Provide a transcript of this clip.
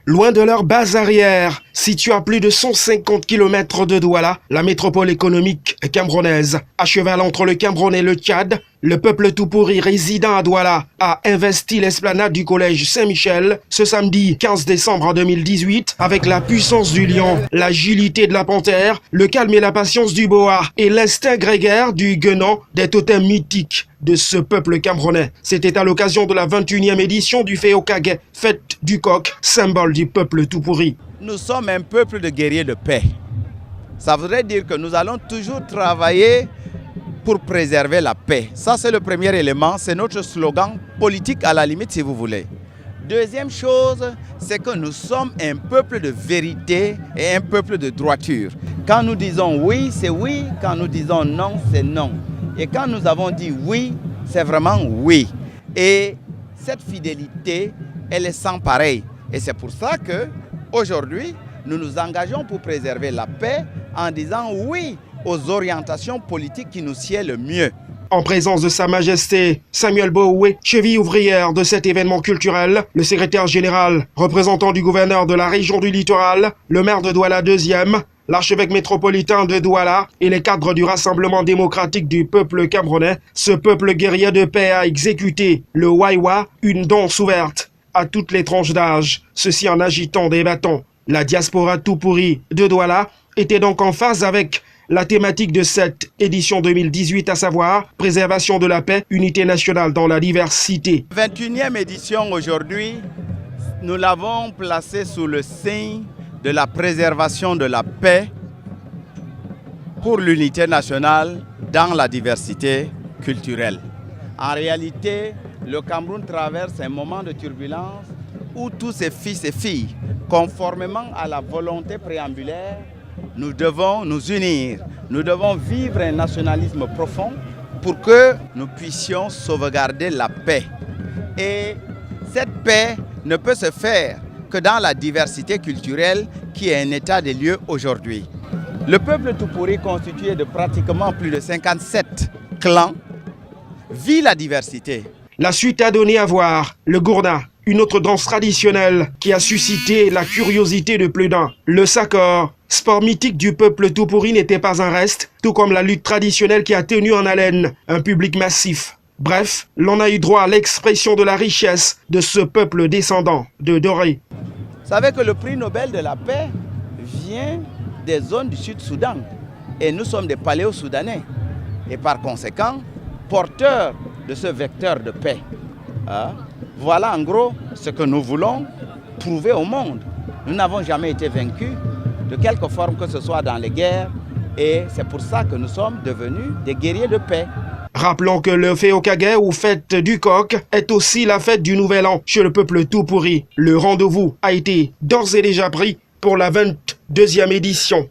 Loin de leur base arrière, située à plus de 150 km de Douala, la métropole économique camerounaise, à cheval entre le Cameroun et le Tchad, le peuple tout pourri résidant à Douala a investi l'esplanade du collège Saint-Michel ce samedi 15 décembre 2018 avec la puissance du lion, l'agilité de la panthère, le calme et la patience du boa et l'instinct grégaire du guenon, des totems mythiques de ce peuple camerounais. C'était à l'occasion de la 21e édition du Féokage, fête du coq, symbole du peuple tout pourri. Nous sommes un peuple de guerriers de paix. Ça voudrait dire que nous allons toujours travailler pour préserver la paix. Ça, c'est le premier élément, c'est notre slogan politique à la limite, si vous voulez. Deuxième chose, c'est que nous sommes un peuple de vérité et un peuple de droiture. Quand nous disons oui, c'est oui. Quand nous disons non, c'est non. Et quand nous avons dit oui, c'est vraiment oui. Et cette fidélité, elle est sans pareil. Et c'est pour ça qu'aujourd'hui, nous nous engageons pour préserver la paix en disant oui aux orientations politiques qui nous sied le mieux. En présence de Sa Majesté Samuel Booué, cheville ouvrière de cet événement culturel, le secrétaire général, représentant du gouverneur de la région du littoral, le maire de Douala II, l'archevêque métropolitain de Douala et les cadres du Rassemblement démocratique du peuple camerounais, ce peuple guerrier de paix a exécuté le Waiwa, une danse ouverte à toutes les tranches d'âge, ceci en agitant des bâtons. La diaspora tout pourri de Douala était donc en phase avec la thématique de cette édition 2018, à savoir préservation de la paix, unité nationale dans la diversité. 21e édition aujourd'hui, nous l'avons placée sous le signe de la préservation de la paix pour l'unité nationale dans la diversité culturelle. En réalité, le Cameroun traverse un moment de turbulence où tous ses fils et filles, conformément à la volonté préambulaire, nous devons nous unir, nous devons vivre un nationalisme profond pour que nous puissions sauvegarder la paix. Et cette paix ne peut se faire que dans la diversité culturelle qui est un état des lieux aujourd'hui. Le peuple tout pourri, constitué de pratiquement plus de 57 clans, vit la diversité. La suite a donné à voir le gourna, une autre danse traditionnelle qui a suscité la curiosité de plus d'un. Le sakor, sport mythique du peuple tout pourri, n'était pas un reste, tout comme la lutte traditionnelle qui a tenu en haleine un public massif. Bref, l'on a eu droit à l'expression de la richesse de ce peuple descendant de Doré. Vous savez que le prix Nobel de la paix vient des zones du Sud-Soudan. Et nous sommes des paléo-soudanais. Et par conséquent, porteurs de ce vecteur de paix. Voilà en gros ce que nous voulons prouver au monde. Nous n'avons jamais été vaincus, de quelque forme que ce soit dans les guerres. Et c'est pour ça que nous sommes devenus des guerriers de paix. Rappelons que le Féokage, ou fête du coq, est aussi la fête du Nouvel An chez le peuple tout pourri. Le rendez-vous a été d'ores et déjà pris pour la 22e édition.